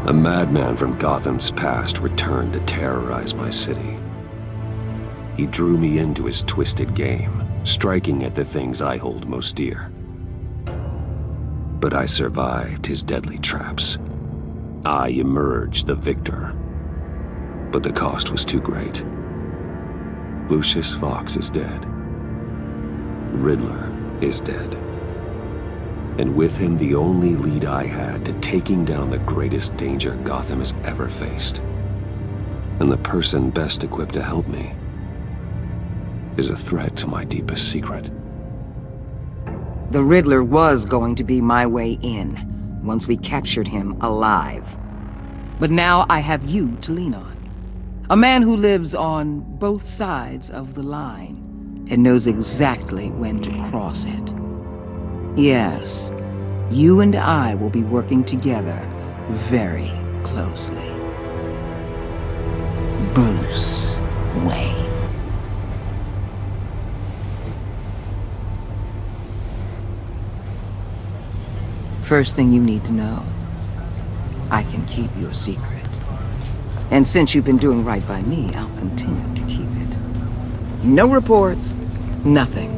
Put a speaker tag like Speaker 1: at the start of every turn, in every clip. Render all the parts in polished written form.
Speaker 1: A madman from Gotham's past returned to terrorize my city. He drew me into his twisted game, striking at the things I hold most dear. But I survived his deadly traps. I emerged the victor. But the cost was too great. Lucius Fox is dead. Riddler is dead. And with him the only lead I had to taking down the greatest danger Gotham has ever faced. And the person best equipped to help me is a threat to my deepest secret.
Speaker 2: The Riddler was going to be my way in, once we captured him alive. But now I have you to lean on. A man who lives on both sides of the line and knows exactly when to cross it. Yes, you and I will be working together very closely. Bruce Wayne. First thing you need to know, I can keep your secret. And since you've been doing right by me, I'll continue to keep it. No reports, nothing.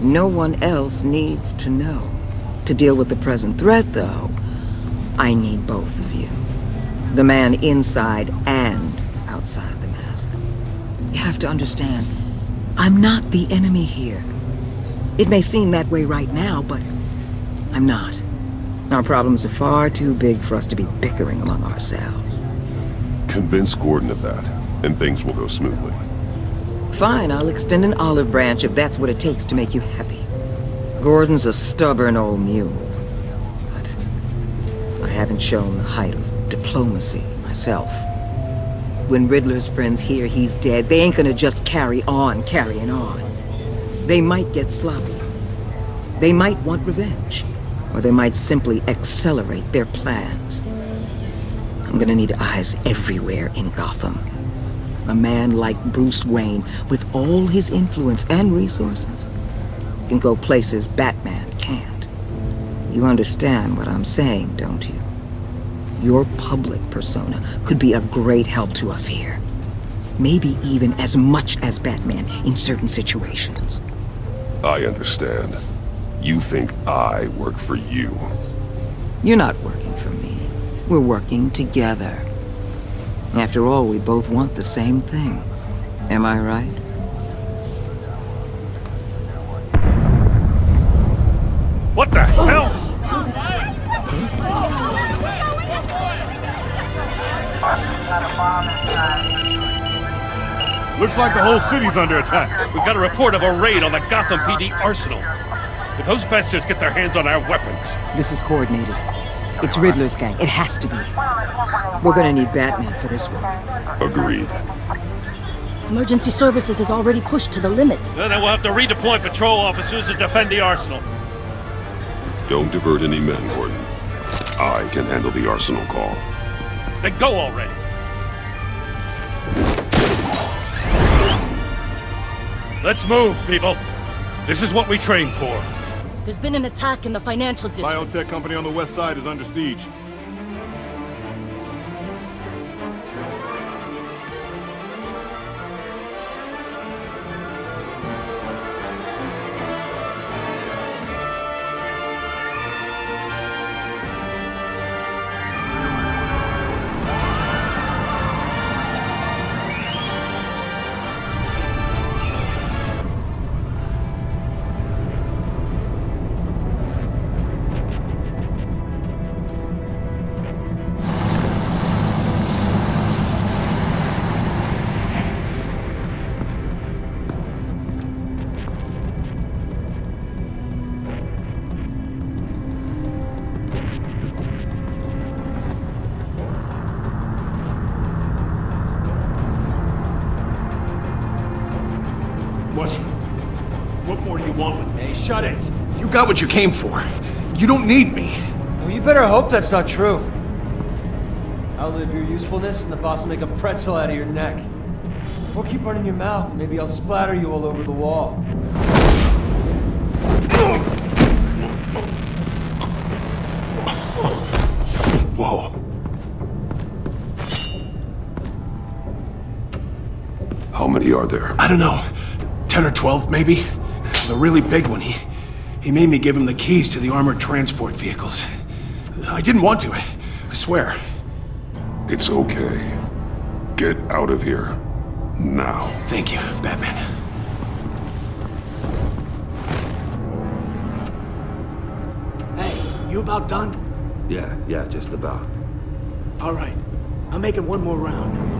Speaker 2: No one else needs to know. To deal with the present threat, though, I need both of you. The man inside and outside the mask. You have to understand, I'm not the enemy here. It may seem that way right now, but I'm not. Our problems are far too big for us to be bickering among ourselves.
Speaker 1: Convince Gordon of that, and things will go smoothly.
Speaker 2: Fine, I'll extend an olive branch if that's what it takes to make you happy. Gordon's a stubborn old mule, but I haven't shown the height of diplomacy myself. When Riddler's friends hear he's dead, they ain't gonna just carry on carrying on. They might get sloppy. They might want revenge, or they might simply accelerate their plans. I'm gonna need eyes everywhere in Gotham. A man like Bruce Wayne, with all his influence and resources, can go places Batman can't. You understand what I'm saying, don't you? Your public persona could be of great help to us here. Maybe even as much as Batman in certain situations.
Speaker 1: I understand. You think I work for you.
Speaker 2: You're not working for me. We're working together. After all, we both want the same thing. Am I right?
Speaker 3: What the hell?
Speaker 4: Looks like the whole city's under attack.
Speaker 3: We've got a report of a raid on the Gotham PD arsenal. If those bastards get their hands on our weapons...
Speaker 2: This is coordinated. It's Riddler's gang. It has to be. We're gonna need Batman for this one.
Speaker 1: Agreed.
Speaker 5: Emergency services is already pushed to the limit.
Speaker 3: Then we'll have to redeploy patrol officers to defend the arsenal.
Speaker 1: Don't divert any men, Gordon. I can handle the arsenal call.
Speaker 3: Then go already. Let's move, people. This is what we trained for.
Speaker 5: There's been an attack in the financial district.
Speaker 4: Biotech company on the west side is under siege.
Speaker 6: What more do you want with me?
Speaker 7: Shut it!
Speaker 6: You got what you came for. You don't need me.
Speaker 7: Well, you better hope that's not true. Outlive your usefulness and the boss will make a pretzel out of your neck. Or keep running your mouth and maybe I'll splatter you all over the wall.
Speaker 1: Whoa. many are there?
Speaker 6: I don't know. 10 or 12, maybe? The really big one, he made me give him the keys to the armored transport vehicles. I didn't want to, I swear.
Speaker 1: It's okay. Get out of here. Now.
Speaker 6: Thank you, Batman.
Speaker 8: Hey, you about done?
Speaker 1: Yeah, just about.
Speaker 8: All right. I'm making one more round.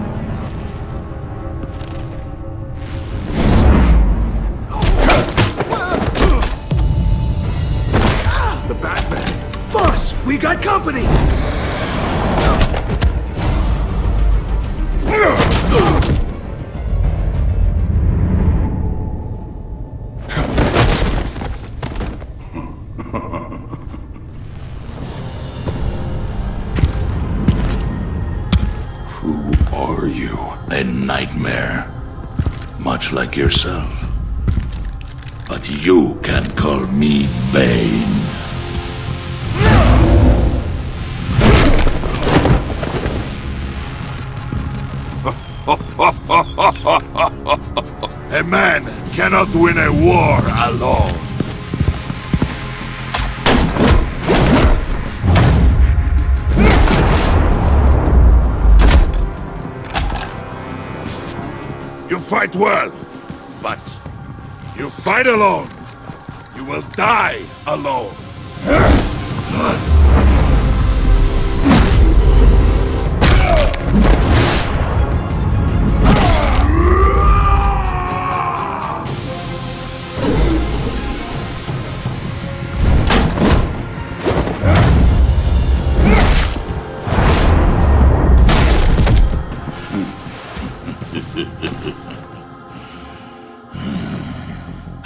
Speaker 6: The Batman! Boss, we got company!
Speaker 1: Who are you?
Speaker 9: A nightmare. Much like yourself. But you can call me Bane. A man cannot win a war alone. You fight well, but you fight alone. You will die alone.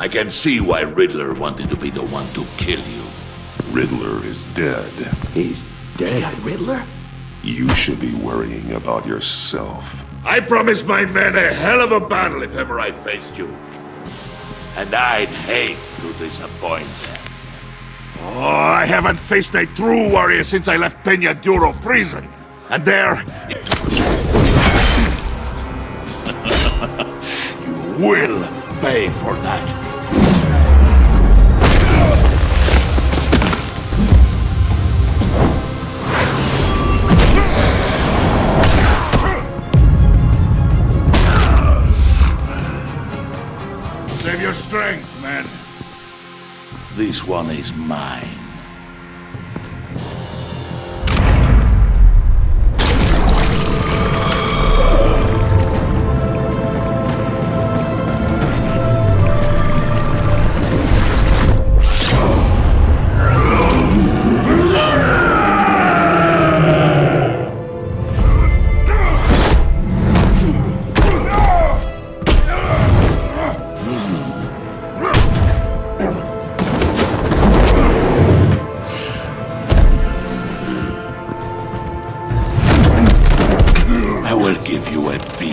Speaker 9: I can see why Riddler wanted to be the one to kill you.
Speaker 1: Riddler is dead.
Speaker 2: He's dead.
Speaker 8: Got Riddler?
Speaker 1: You should be worrying about yourself.
Speaker 9: I promised my men a hell of a battle if ever I faced you. And I'd hate to disappoint them. Oh, I haven't faced a true warrior since I left Peña Duro prison. And there... you will pay for that. Save your strength, man. This one is mine.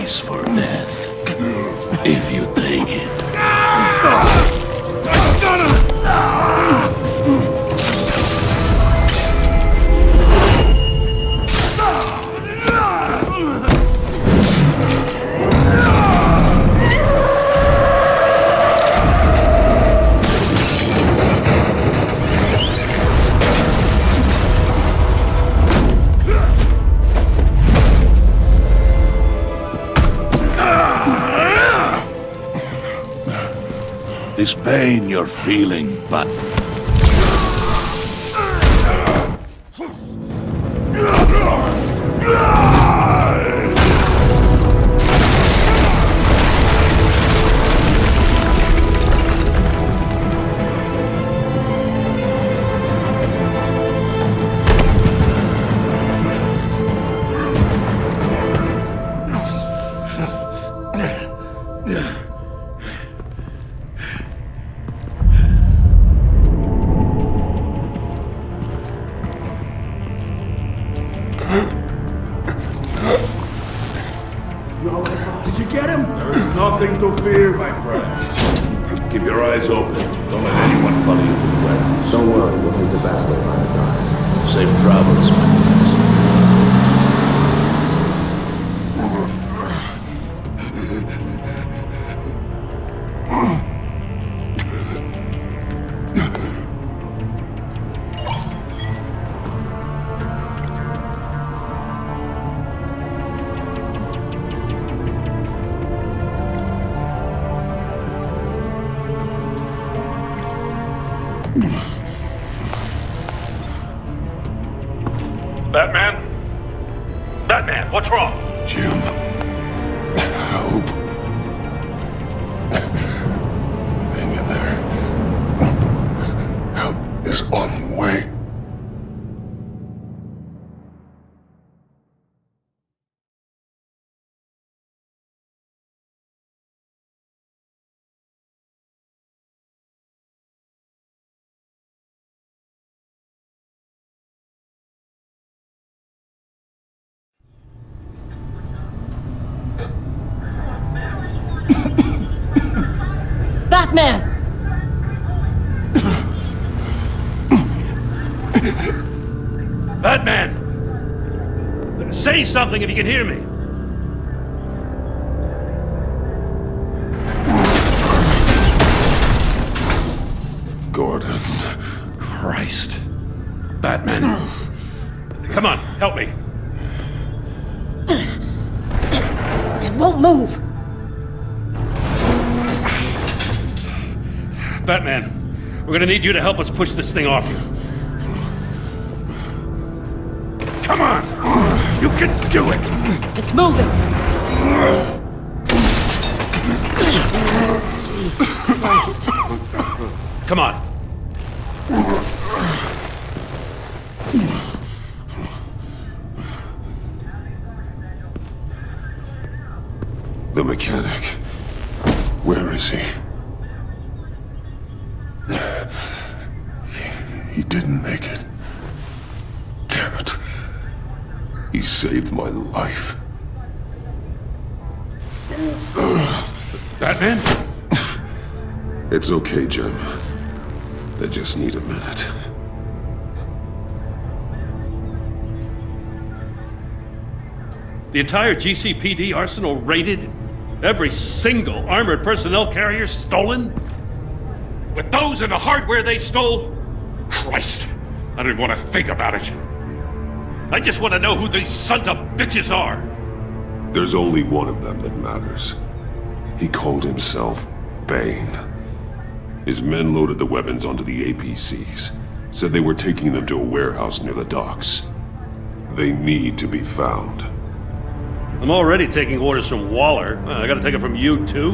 Speaker 9: For death, if you take it. This pain you're feeling, but...
Speaker 6: Did you get him?
Speaker 9: There is nothing to fear, my friend. Keep your eyes open. Don't let anyone follow you to the warehouse.
Speaker 1: Don't worry, we'll take the back way behind the docks.
Speaker 9: Safe travels, my friends.
Speaker 3: Batman? Batman, what's wrong?
Speaker 1: Jim, help. Hang in there. Help is on the way.
Speaker 5: Batman!
Speaker 3: Batman! Say something if you can hear me.
Speaker 1: Gordon.
Speaker 3: Christ. Batman. Come on, help me.
Speaker 5: It won't move!
Speaker 3: Batman, we're gonna need you to help us push this thing off you. Come on! You can do it!
Speaker 5: It's moving! Jesus Christ.
Speaker 3: Come on.
Speaker 1: The mechanic. Where is he? He didn't make it. Damn it. He saved my life.
Speaker 3: Batman?
Speaker 1: It's okay, Jim. They just need a minute.
Speaker 3: The entire GCPD arsenal raided? Every single armored personnel carrier stolen? With those and the hardware they stole? Christ, I don't even want to think about it. I just want to know who these sons of bitches are.
Speaker 1: There's only one of them that matters. He called himself Bane. His men loaded the weapons onto the APCs, said they were taking them to a warehouse near the docks. They need to be found.
Speaker 3: I'm already taking orders from Waller. I gotta take it from you, too?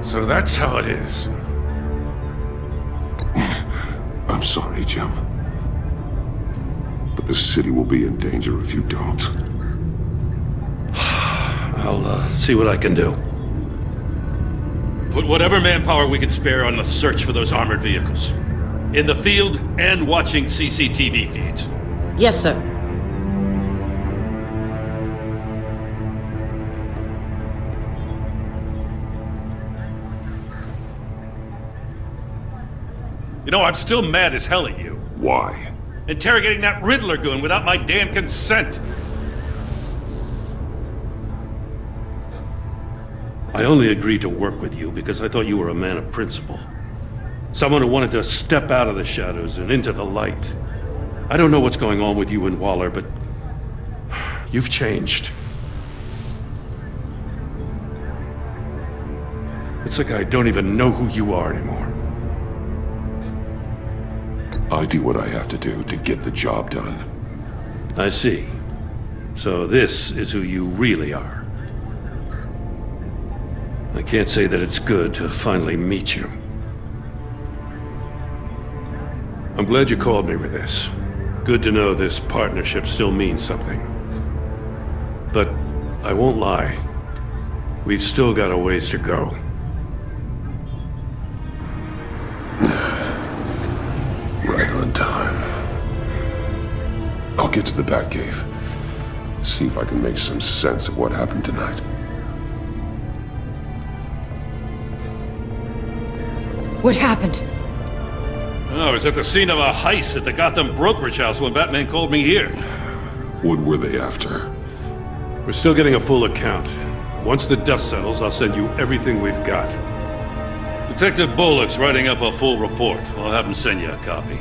Speaker 3: So that's how it is.
Speaker 1: I'm sorry, Jim. But the city will be in danger if you don't.
Speaker 3: I'll see what I can do. Put whatever manpower we can spare on the search for those armored vehicles. In the field and watching CCTV feeds.
Speaker 5: Yes, sir.
Speaker 3: You know, I'm still mad as hell at you.
Speaker 1: Why?
Speaker 3: Interrogating that Riddler goon without my damn consent. I only agreed to work with you because I thought you were a man of principle. Someone who wanted to step out of the shadows and into the light. I don't know what's going on with you and Waller, but you've changed. It's like I don't even know who you are anymore.
Speaker 1: I do what I have to do to get the job done.
Speaker 3: I see. So this is who you really are. I can't say that it's good to finally meet you. I'm glad you called me with this. Good to know this partnership still means something. But I won't lie. We've still got a ways to go.
Speaker 1: Right on time. I'll get to the Batcave. See if I can make some sense of what happened tonight.
Speaker 5: What happened?
Speaker 3: Oh, I was at the scene of a heist at the Gotham brokerage house when Batman called me here.
Speaker 1: What were they after?
Speaker 3: We're still getting a full account. Once the dust settles, I'll send you everything we've got. Detective Bullock's writing up a full report. I'll have him send you a copy.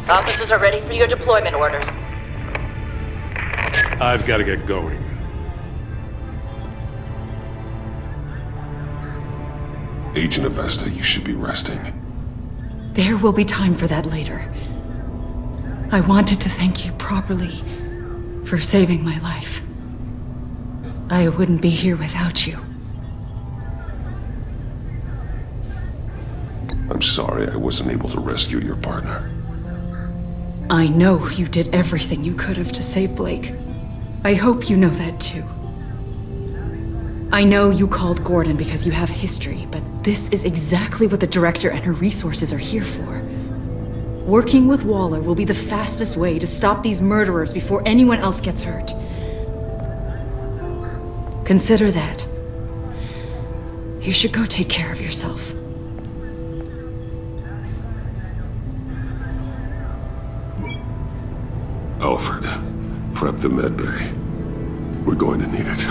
Speaker 10: Officers are ready for your deployment orders.
Speaker 3: I've got to get going.
Speaker 1: Agent Avesta, you should be resting.
Speaker 11: There will be time for that later.
Speaker 10: I wanted to thank you properly for saving my life. I wouldn't be here without you.
Speaker 1: I'm sorry I wasn't able to rescue your partner.
Speaker 10: I know you did everything you could have to save Blake. I hope you know that too. I know you called Gordon because you have history, but this is exactly what the director and her resources are here for. Working with Waller will be the fastest way to stop these murderers before anyone else gets hurt. Consider that. You should go take care of yourself.
Speaker 1: Alfred, prep the med bay. We're going to need it.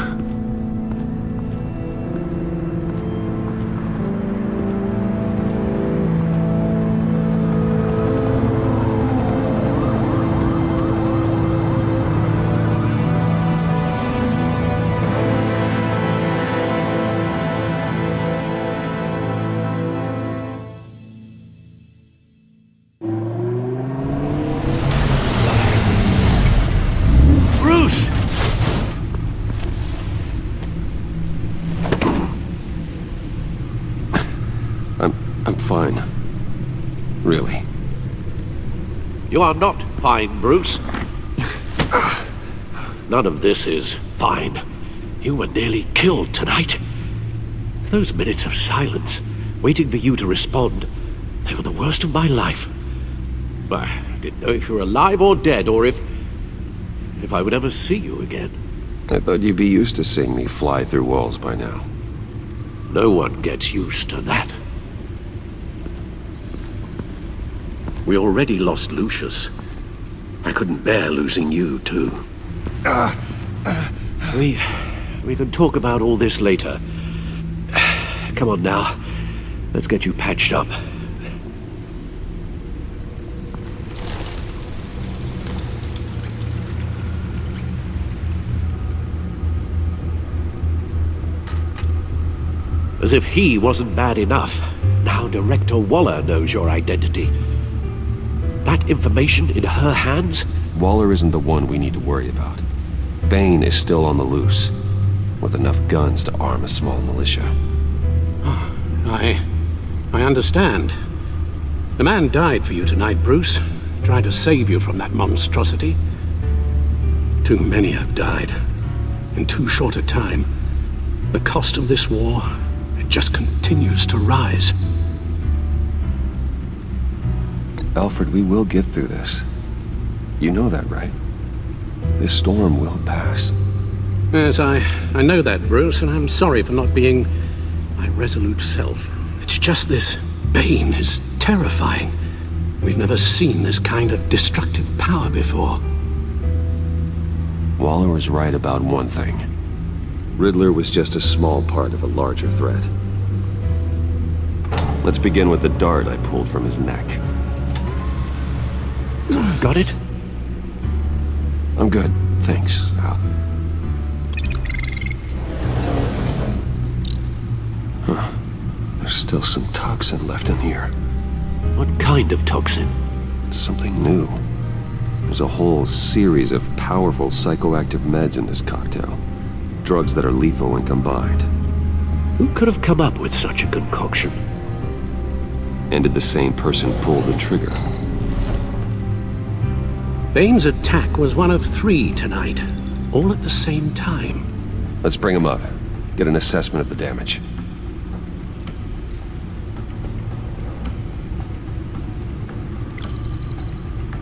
Speaker 1: I'm fine. Really.
Speaker 11: You are not fine, Bruce. None of this is fine. You were nearly killed tonight. Those minutes of silence, waiting for you to respond, they were the worst of my life. I didn't know if you were alive or dead, or if I would ever see you again.
Speaker 1: I thought you'd be used to seeing me fly through walls by now.
Speaker 11: No one gets used to that. We already lost Lucius. I couldn't bear losing you, too. We can talk about all this later. Come on now. Let's get you patched up. As if he wasn't bad enough, now Director Waller knows your identity. That information in her hands?
Speaker 1: Waller isn't the one we need to worry about. Bane is still on the loose, with enough guns to arm a small militia.
Speaker 11: I understand. The man died for you tonight, Bruce. Tried to save you from that monstrosity. Too many have died. In too short a time. The cost of this war, it just continues to rise.
Speaker 1: Alfred, we will get through this. You know that, right? This storm will pass.
Speaker 11: Yes, I know that, Bruce, and I'm sorry for not being my resolute self. It's just this Bane is terrifying. We've never seen this kind of destructive power before.
Speaker 1: Waller was right about one thing. Riddler was just a small part of a larger threat. Let's begin with the dart I pulled from his neck.
Speaker 11: Got it?
Speaker 1: I'm good, thanks, Al. Huh. There's still some toxin left in here.
Speaker 11: What kind of toxin?
Speaker 1: Something new. There's a whole series of powerful psychoactive meds in this cocktail. Drugs that are lethal when combined.
Speaker 11: Who could have come up with such a concoction?
Speaker 1: And did the same person pull the trigger?
Speaker 11: Bane's attack was one of 3 tonight, all at the same time.
Speaker 1: Let's bring him up. Get an assessment of the damage.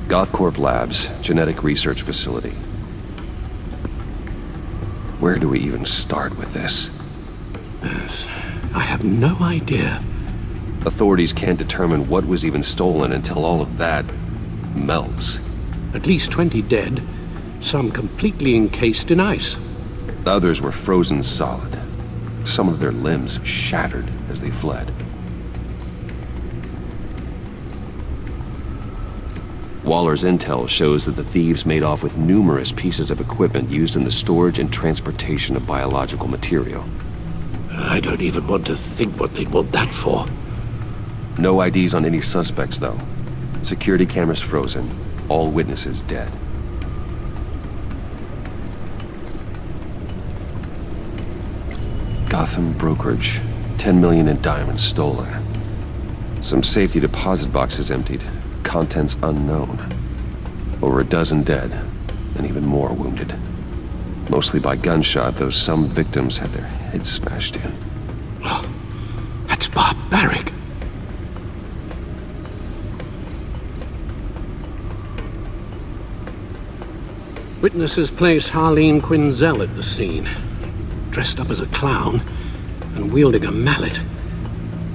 Speaker 1: Gothcorp Labs, genetic research facility. Where do we even start with this?
Speaker 11: Yes, I have no idea.
Speaker 1: Authorities can't determine what was even stolen until all of that melts.
Speaker 11: At least 20 dead, some completely encased in ice.
Speaker 1: Others were frozen solid. Some of their limbs shattered as they fled. Waller's intel shows that the thieves made off with numerous pieces of equipment used in the storage and transportation of biological material.
Speaker 11: I don't even want to think what they'd want that for.
Speaker 1: No IDs on any suspects, though. Security cameras frozen. All witnesses dead. Gotham brokerage. 10 million in diamonds stolen. Some safety deposit boxes emptied. Contents unknown. Over a dozen dead, and even more wounded. Mostly by gunshot, though some victims had their heads smashed in.
Speaker 11: Oh, that's barbaric. Witnesses place Harleen Quinzel at the scene, dressed up as a clown and wielding a mallet.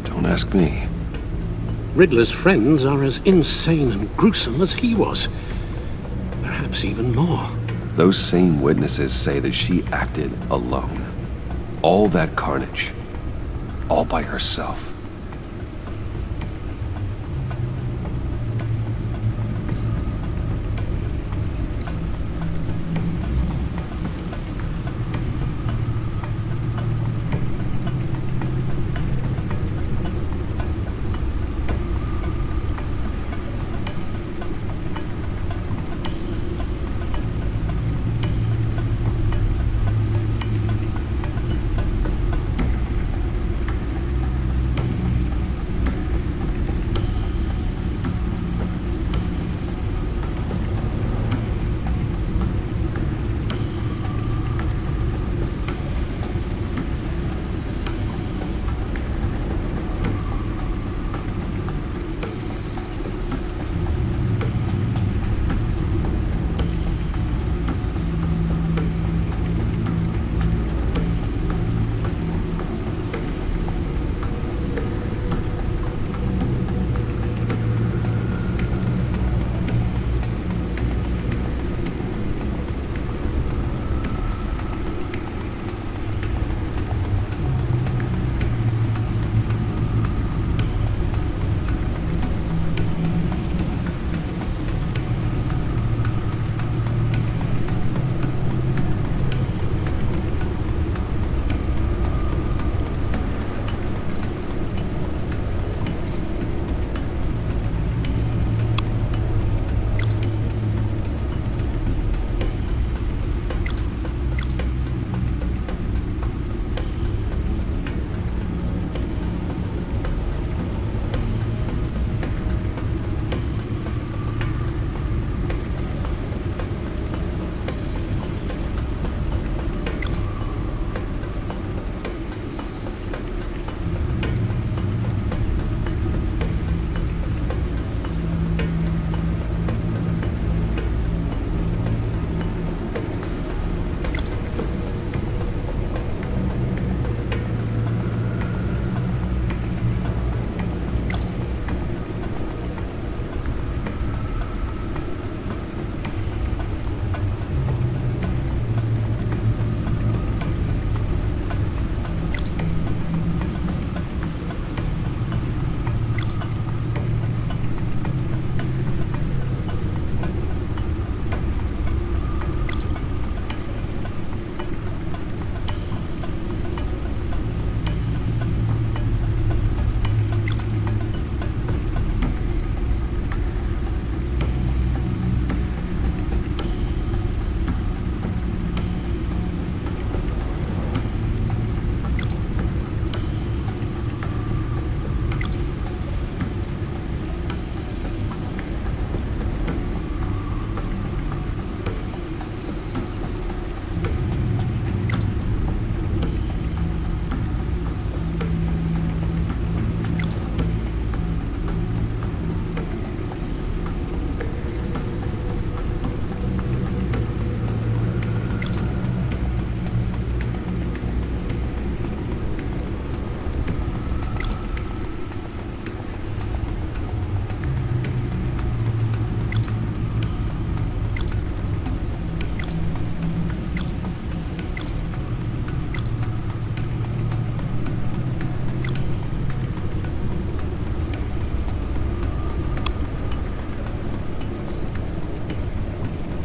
Speaker 1: Don't ask me.
Speaker 11: Riddler's friends are as insane and gruesome as he was. Perhaps even more.
Speaker 1: Those same witnesses say that she acted alone. All that carnage. All by herself.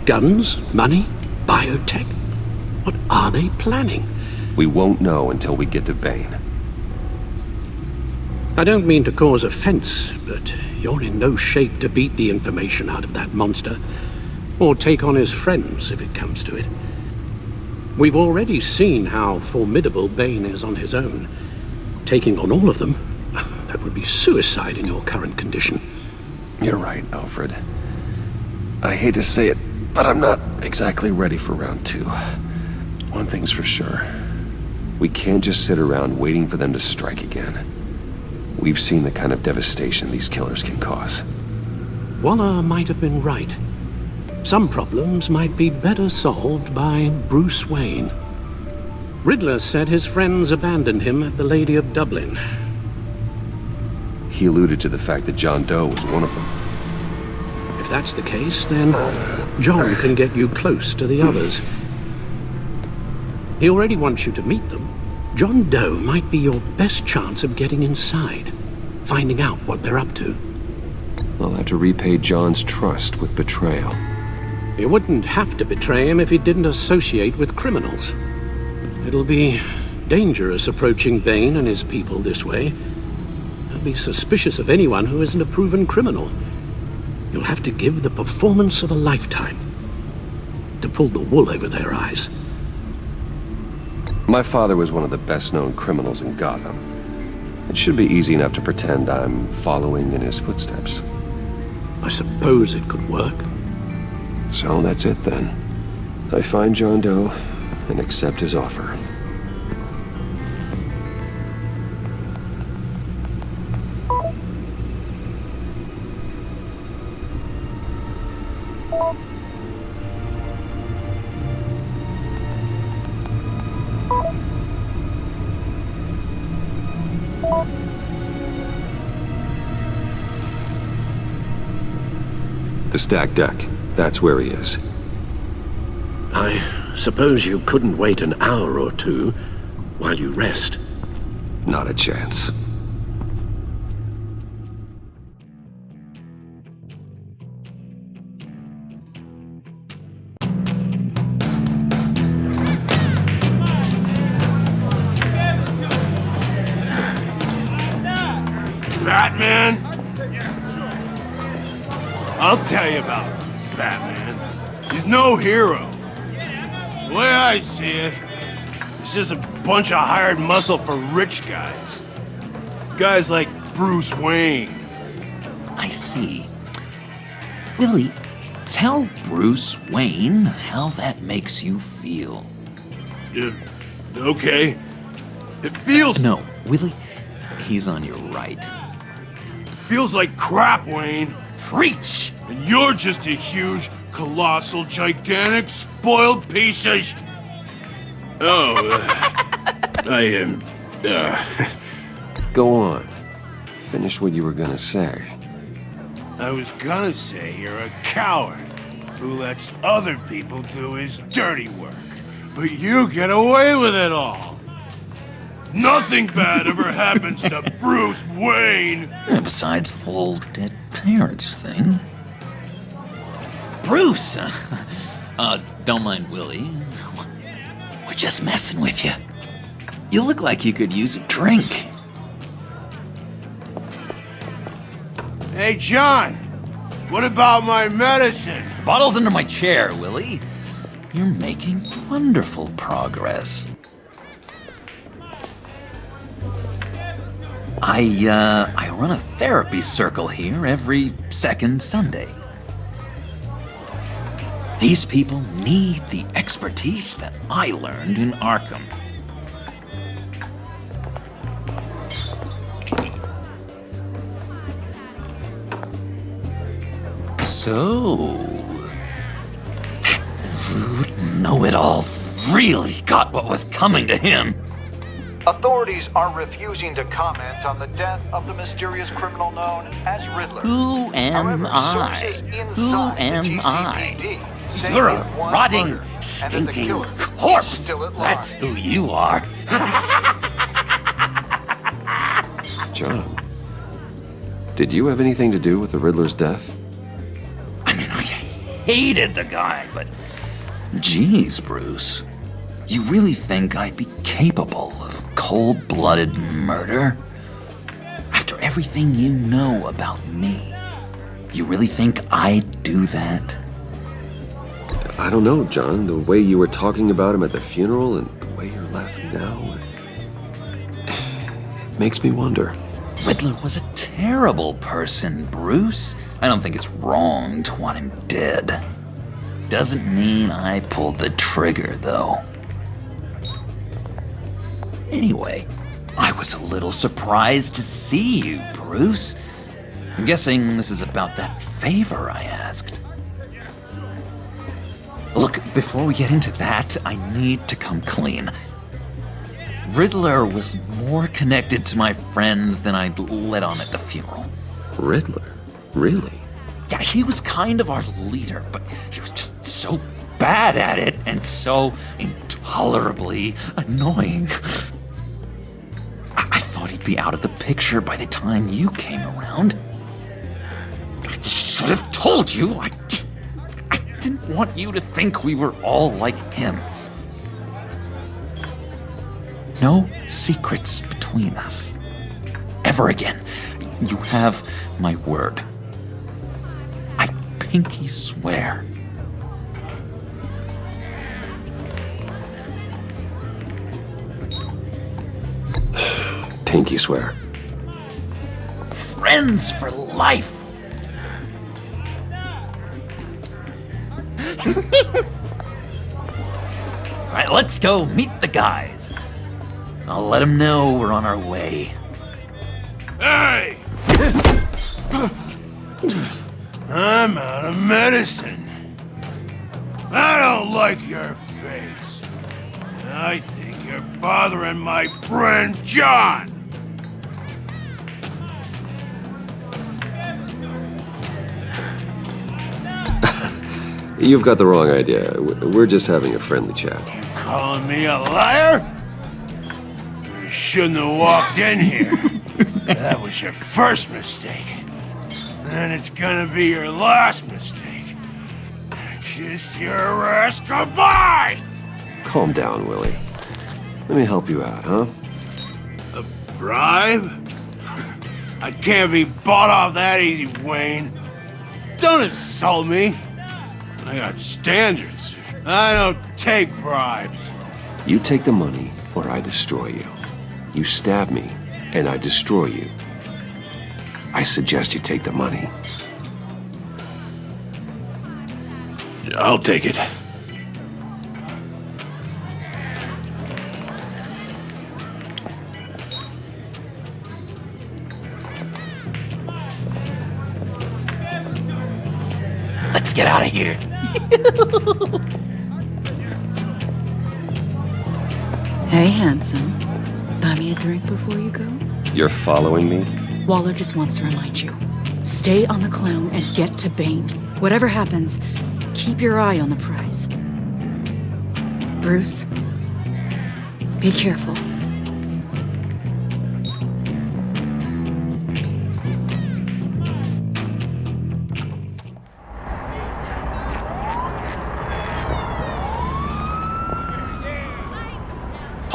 Speaker 11: Guns? Money? Biotech? What are they planning?
Speaker 1: We won't know until we get to Vane.
Speaker 11: I don't mean to cause offense, but you're in no shape to beat the information out of that monster, or take on his friends if it comes to it. We've already seen how formidable Bane is on his own. Taking on all of them, that would be suicide in your current condition.
Speaker 1: You're right, Alfred. I hate to say it, but I'm not exactly ready for round 2. One thing's for sure. We can't just sit around waiting for them to strike again. We've seen the kind of devastation these killers can cause.
Speaker 11: Waller might have been right. Some problems might be better solved by Bruce Wayne. Riddler said his friends abandoned him at the Lady of Dublin.
Speaker 1: He alluded to the fact that John Doe was one of them.
Speaker 11: If that's the case, then John can get you close to the others. He already wants you to meet them. John Doe might be your best chance of getting inside, finding out what they're up to.
Speaker 1: I'll have to repay John's trust with betrayal.
Speaker 11: You wouldn't have to betray him if he didn't associate with criminals. It'll be dangerous approaching Bane and his people this way. They'll be suspicious of anyone who isn't a proven criminal. You'll have to give the performance of a lifetime to pull the wool over their eyes.
Speaker 1: My father was one of the best-known criminals in Gotham. It should be easy enough to pretend I'm following in his footsteps.
Speaker 11: I suppose it could work.
Speaker 1: So that's it then. I find John Doe and accept his offer. The stacked deck. That's where he is.
Speaker 11: I suppose you couldn't wait an hour or two while you rest.
Speaker 1: Not a chance.
Speaker 6: Batman? I'll tell you about Batman. He's no hero. The way I see it, he's just a bunch of hired muscle for rich guys. Guys like Bruce Wayne.
Speaker 12: I see. Willie, tell Bruce Wayne how that makes you feel.
Speaker 6: Okay. It feels...
Speaker 12: No, Willie, he's on your right.
Speaker 6: It feels like crap, Wayne.
Speaker 12: Preach!
Speaker 6: And you're just a huge, colossal, gigantic, spoiled piece of I am...
Speaker 1: Go on. Finish what you were gonna say.
Speaker 6: I was gonna say you're a coward who lets other people do his dirty work. But you get away with it all. Nothing bad ever happens to Bruce Wayne.
Speaker 12: Besides the whole dead parents thing. Bruce! Don't mind Willie. We're just messing with you. You look like you could use a drink.
Speaker 6: Hey, John. What about my medicine?
Speaker 12: The bottle's under my chair, Willie. You're making wonderful progress. I run a therapy circle here every second Sunday. These people need the expertise that I learned in Arkham. So, that know-it-all really got what was coming to him.
Speaker 13: Authorities are refusing to comment on the death of the mysterious criminal known as Riddler.
Speaker 12: Who am I? Who am I? You're a rotting, stinking corpse! That's who you are.
Speaker 1: John, did you have anything to do with the Riddler's death?
Speaker 12: I mean, I hated the guy, but... Geez, Bruce. You really think I'd be capable of cold-blooded murder? After everything you know about me. You really think I'd do that?
Speaker 1: I don't know, John. The way you were talking about him at the funeral and the way you're laughing now, it makes me wonder.
Speaker 12: Riddler was a terrible person, Bruce. I don't think it's wrong to want him dead. Doesn't mean I pulled the trigger, though. Anyway, I was a little surprised to see you, Bruce. I'm guessing this is about that favor I asked. Look, before we get into that, I need to come clean. Riddler was more connected to my friends than I'd let on at the funeral.
Speaker 1: Riddler? Really?
Speaker 12: Yeah, he was kind of our leader, but he was just so bad at it and so intolerably annoying. I thought he'd be out of the picture by the time you came around. I should have told you. I didn't want you to think we were all like him. No secrets between us. Ever again. You have my word. I pinky swear.
Speaker 1: Pinky swear.
Speaker 12: Friends for life. All right, let's go meet the guys. I'll let them know we're on our way.
Speaker 6: Hey! I'm out of medicine. I don't like your face. I think you're bothering my friend John.
Speaker 1: You've got the wrong idea. We're just having a friendly chat.
Speaker 6: Calling me a liar? You shouldn't have walked in here. That was your first mistake. And it's gonna be your last mistake. Kiss your ass goodbye!
Speaker 1: Calm down, Willie. Let me help you out, huh?
Speaker 6: A bribe? I can't be bought off that easy, Wayne. Don't insult me. I got standards. I don't take bribes.
Speaker 1: You take the money, or I destroy you. You stab me, and I destroy you. I suggest you take the money.
Speaker 6: I'll take it.
Speaker 12: Let's get out of here.
Speaker 10: Hey, handsome. Buy me a drink before you go?
Speaker 1: You're following me?
Speaker 10: Waller just wants to remind you. Stay on the clown and get to Bane. Whatever happens, keep your eye on the prize. Bruce, be careful.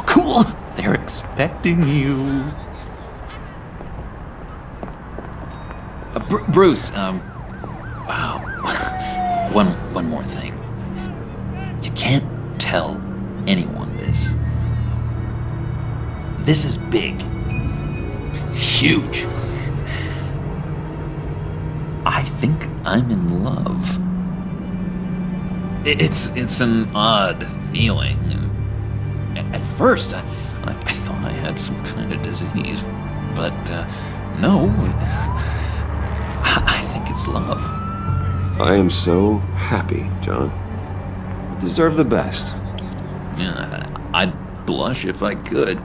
Speaker 12: Cool! They're expecting you. Bruce, wow. One more thing. You can't tell anyone this. This is big. Huge. I think I'm in love. It's an odd feeling. At first, I thought I had some kind of disease, but no. I think it's love.
Speaker 1: I am so happy, John. You deserve the best.
Speaker 12: Yeah, I'd blush if I could.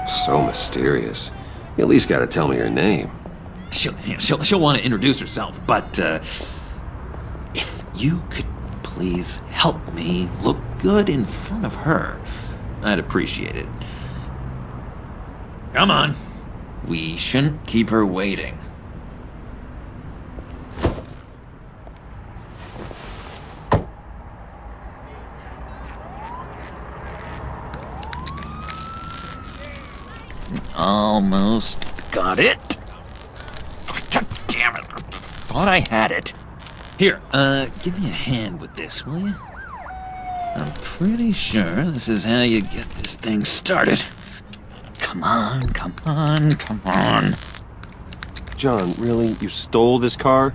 Speaker 1: So mysterious. You at least gotta tell me your name.
Speaker 12: She'll want to introduce herself, but if you could please help me look good in front of her, I'd appreciate it. Come on. We shouldn't keep her waiting. almost got it. God damn it. Thought I had it. Here, give me a hand with this, will you? I'm pretty sure this is how you get this thing started. Come on, come on, come on.
Speaker 1: John, really? You stole this car?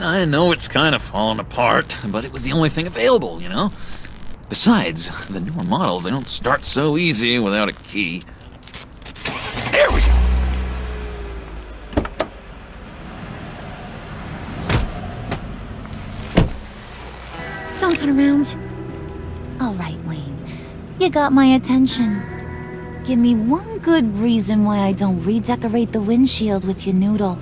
Speaker 12: I know it's kind of falling apart, but it was the only thing available, you know? Besides, the newer models, they don't start so easy without a key. There we go!
Speaker 14: Don't turn around. All right, Wayne. You got my attention. Give me one good reason why I don't redecorate the windshield with your noodle.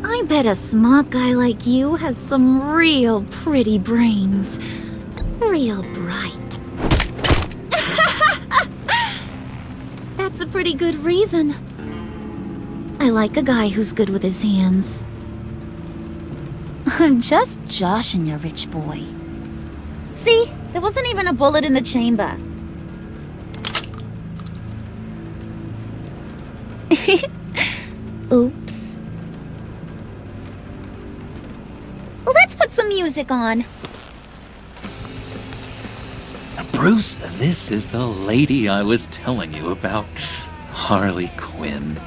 Speaker 14: I bet a smart guy like you has some real pretty brains. Real bright. That's a pretty good reason. I like a guy who's good with his hands. I'm just joshing you, rich boy. See? There wasn't even a bullet in the chamber. Oops. Let's put some music on.
Speaker 12: Bruce, this is the lady I was telling you about. Harley Quinn.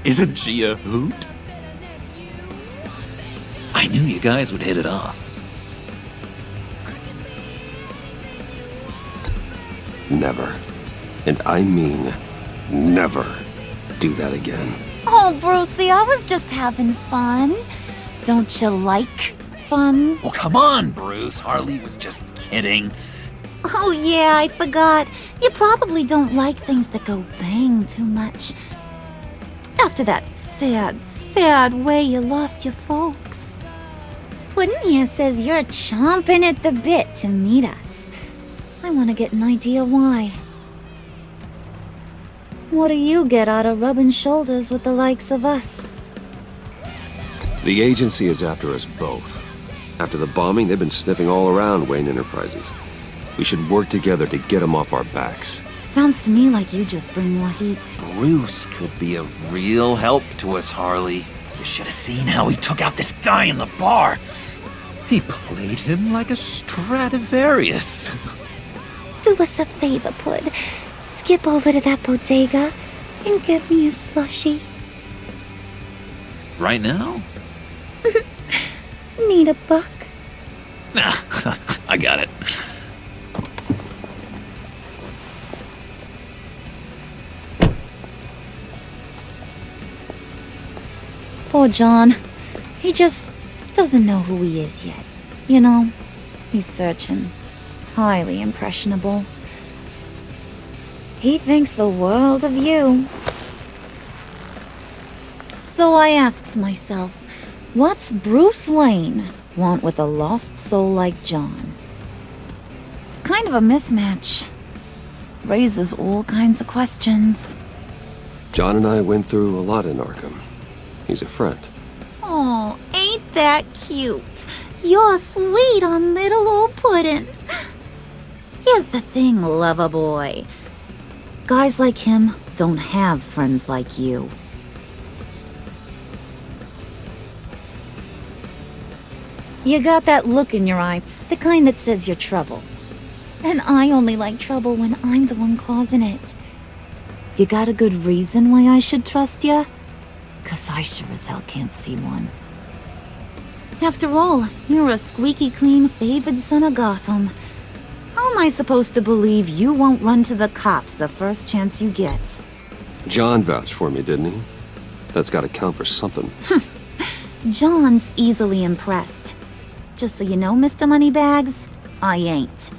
Speaker 12: Isn't she a hoot? I knew you guys would hit it off.
Speaker 1: Never, and I mean never, do that again.
Speaker 14: Oh, Brucey, I was just having fun. Don't you like fun?
Speaker 12: Oh, come on, Bruce. Harley was just kidding.
Speaker 14: Oh, yeah, I forgot. You probably don't like things that go bang too much. After that sad way you lost your folks. Puddin' here says you're chomping at the bit to meet us. I want to get an idea why. What do you get out of rubbing shoulders with the likes of us?
Speaker 1: The agency is after us both. After the bombing, they've been sniffing all around Wayne Enterprises. We should work together to get them off our backs.
Speaker 14: Sounds to me like you just bring more heat.
Speaker 12: Bruce could be a real help to us, Harley. You should have seen how he took out this guy in the bar. He played him like a Stradivarius.
Speaker 14: Do us a favor, Pud. Skip over to that bodega and get me a slushie.
Speaker 12: Right now?
Speaker 14: Need a buck?
Speaker 12: Nah, I got it.
Speaker 14: Poor John. He just doesn't know who he is yet. You know, he's searching. Highly impressionable. He thinks the world of you. So I asks myself, what's Bruce Wayne want with a lost soul like John? It's kind of a mismatch. Raises all kinds of questions.
Speaker 1: John and I went through a lot in Arkham. He's a friend.
Speaker 14: Oh, ain't that cute? You're sweet on little old Puddin'. Here's the thing, lover boy. Guys like him don't have friends like you. You got that look in your eye, the kind that says you're trouble. And I only like trouble when I'm the one causing it. You got a good reason why I should trust you? 'Cause I sure as hell can't see one. After all, you're a squeaky clean favored son of Gotham. How am I supposed to believe you won't run to the cops the first chance you get?
Speaker 1: John vouched for me, didn't he? That's gotta count for something.
Speaker 14: John's easily impressed. Just so you know, Mr. Moneybags, I ain't.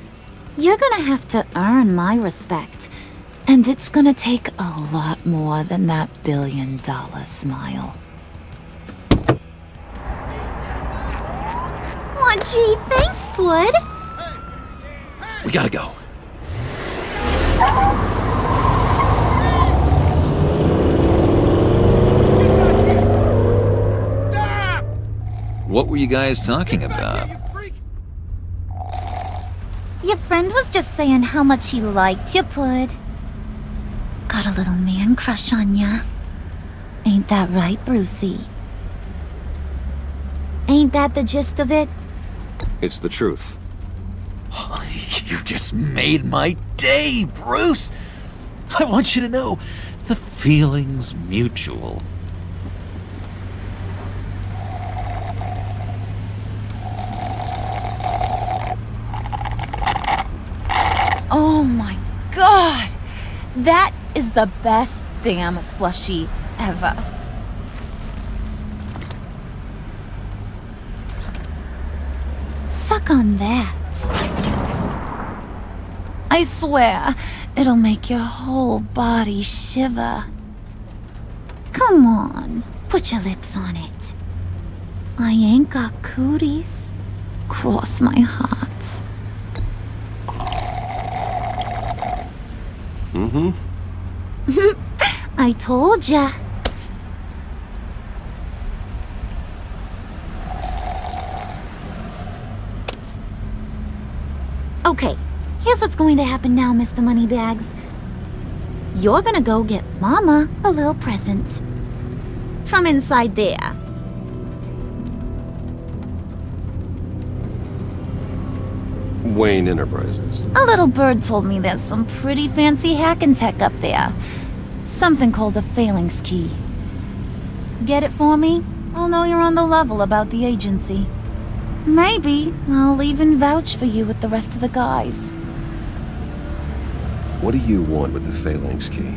Speaker 14: You're gonna have to earn my respect. And it's gonna take a lot more than that $1 billion smile. Aw, gee, thanks, Bud.
Speaker 12: We gotta go.
Speaker 4: Stop!
Speaker 12: What were you guys talking about?
Speaker 14: Your friend was just saying how much he liked you, Bud. got a little man crush on ya. Ain't that right, Brucey? Ain't that the gist of it?
Speaker 1: It's the truth.
Speaker 12: You just made my day, Bruce! I want you to know, the feeling's mutual.
Speaker 14: Oh my god! That is the best damn slushie ever. Suck on that. I swear, it'll make your whole body shiver. Come on, put your lips on it. I ain't got cooties. Cross my heart.
Speaker 1: Mm-hmm.
Speaker 14: I told ya. Okay, here's what's going to happen now, Mr. Moneybags. You're gonna go get Mama a little present. From inside there.
Speaker 1: Wayne Enterprises.
Speaker 14: A little bird told me there's some pretty fancy hacking tech up there. Something called a phalanx key. Get it for me? I'll know you're on the level about the agency. Maybe I'll even vouch for you with the rest of the guys.
Speaker 1: What do you want with the phalanx key?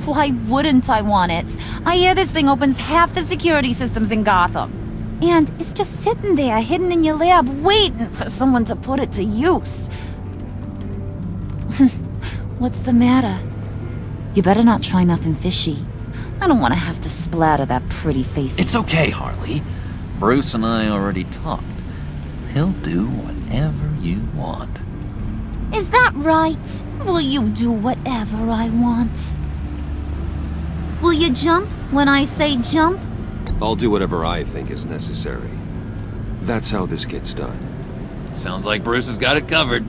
Speaker 14: Why wouldn't I want it? I hear this thing opens half the security systems in Gotham. And it's just sitting there, hidden in your lab, waiting for someone to put it to use. What's the matter? You better not try nothing fishy. I don't want to have to splatter that pretty face.
Speaker 12: It's okay, Harley. Bruce and I already talked. He'll do whatever you want.
Speaker 14: Is that right? Will you do whatever I want? Will you jump when I say jump?
Speaker 1: I'll do whatever I think is necessary. That's how this gets done.
Speaker 12: Sounds like Bruce has got it covered.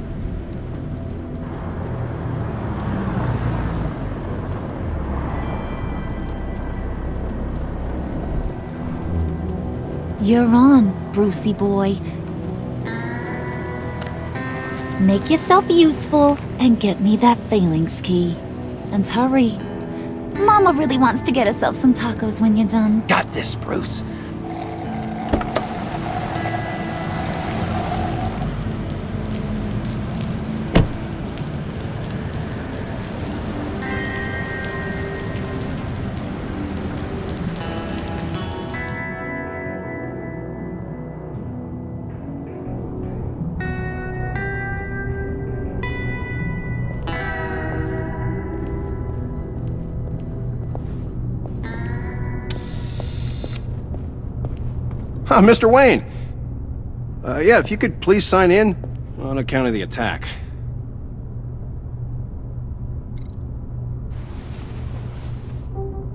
Speaker 14: You're on, Brucey boy. Make yourself useful and get me that phalanx key. And hurry. Mama really wants to get herself some tacos when you're done.
Speaker 12: Got this, Bruce.
Speaker 15: Mr. Wayne! Yeah, if you could please sign in on account of the attack.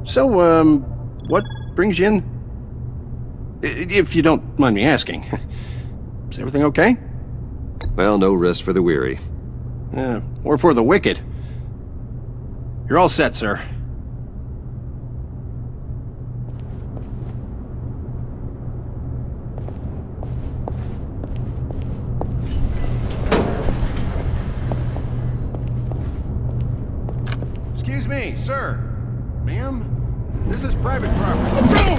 Speaker 15: So, what brings you in? If you don't mind me asking. Is everything okay?
Speaker 1: Well, no rest for the weary.
Speaker 15: Or for the wicked. You're all set, sir. Excuse me, sir. Ma'am? This is private property.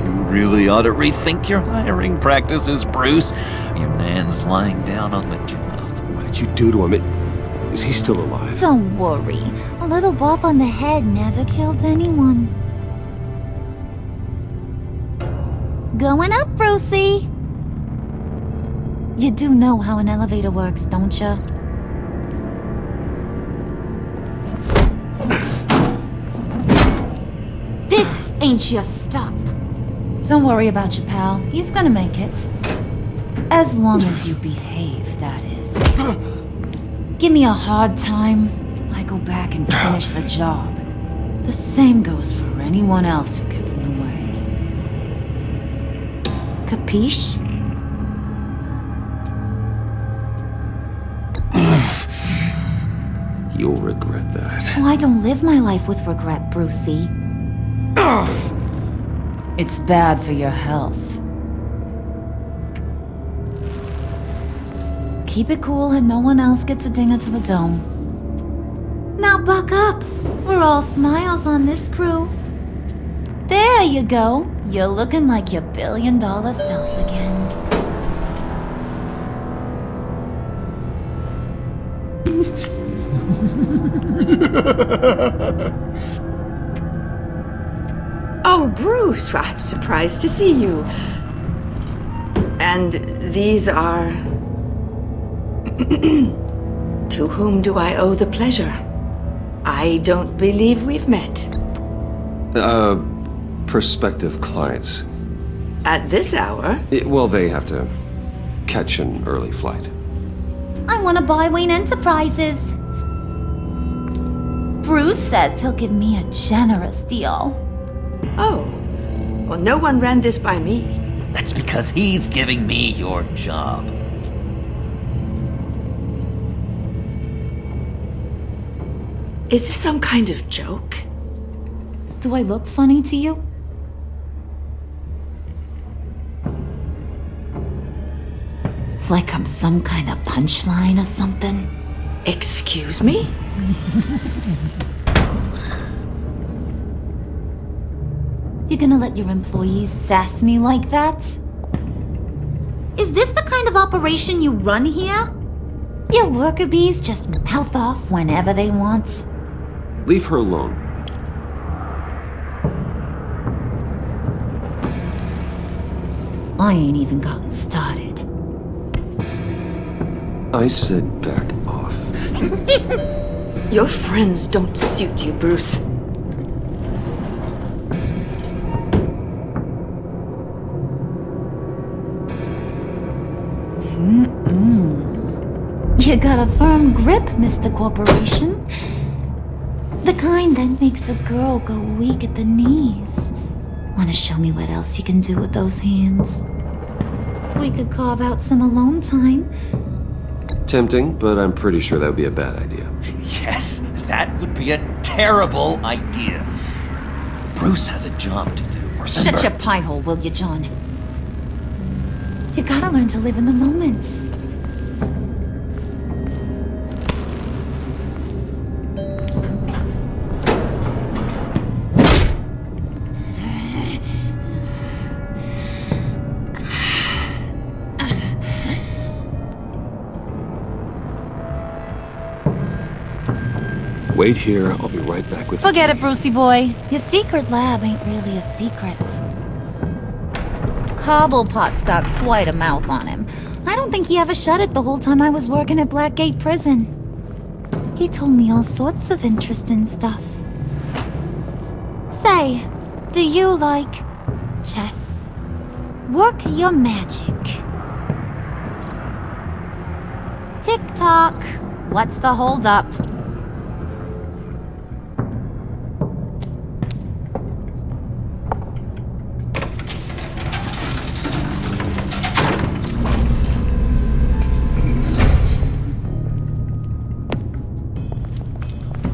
Speaker 12: You really ought to rethink your hiring practices, Bruce. Your man's lying down on the job.
Speaker 1: What did you do to him? Is he still alive?
Speaker 14: Don't worry. A little bop on the head never killed anyone. Going up, Brucey! You do know how an elevator works, don't you? This ain't your stop. Don't worry about your pal. He's gonna make it. As long as you behave, that is. Give me a hard time, I go back and finish the job. The same goes for anyone else who gets in the way. Capiche?
Speaker 1: You'll regret that.
Speaker 14: Oh, I don't live my life with regret, Brucey. Ugh. It's bad for your health. Keep it cool and no one else gets a dinger to the dome. Now buck up. We're all smiles on this crew. There you go. You're looking like your billion-dollar self again.
Speaker 16: Oh, Bruce, I'm surprised to see you. And these are... To whom do I owe the pleasure? I don't believe we've met.
Speaker 1: Prospective clients.
Speaker 16: At this hour?
Speaker 1: Well, they have to catch an early flight.
Speaker 14: I want to buy Wayne Enterprises. Bruce says he'll give me a generous deal.
Speaker 16: Oh, well, no one ran this by me.
Speaker 12: That's because he's giving me your job.
Speaker 16: Is this some kind of joke?
Speaker 14: Do I look funny to you? Like I'm some kind of punchline or something?
Speaker 16: Excuse me?
Speaker 14: You gonna let your employees sass me like that? Is this the kind of operation you run here? Your worker bees just mouth off whenever they want?
Speaker 1: Leave her alone.
Speaker 14: I ain't even gotten started.
Speaker 1: I said back off.
Speaker 16: Your friends don't suit you, Bruce.
Speaker 14: You got a firm grip, Mr. Corporation. The kind that makes a girl go weak at the knees. Wanna show me what else you can do with those hands? We could carve out some alone time.
Speaker 1: Tempting, but I'm pretty sure that would be a bad idea.
Speaker 12: Yes, that would be a terrible idea. Bruce has a job to do. Remember?
Speaker 14: Shut your pie hole, will you, John? You gotta learn to live in the moment.
Speaker 1: Wait here, I'll be right back with
Speaker 14: Forget it, Brucey boy. Your secret lab ain't really a secret. Cobblepot's got quite a mouth on him. I don't think he ever shut it the whole time I was working at Blackgate Prison. He told me all sorts of interesting stuff. Say, do you like chess? Work your magic. Tick-tock. What's the holdup?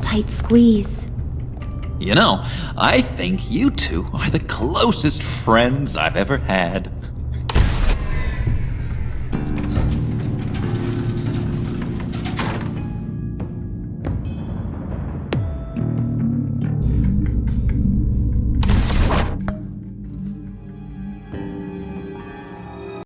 Speaker 14: Tight squeeze.
Speaker 12: You know, I think you two are the closest friends I've ever had.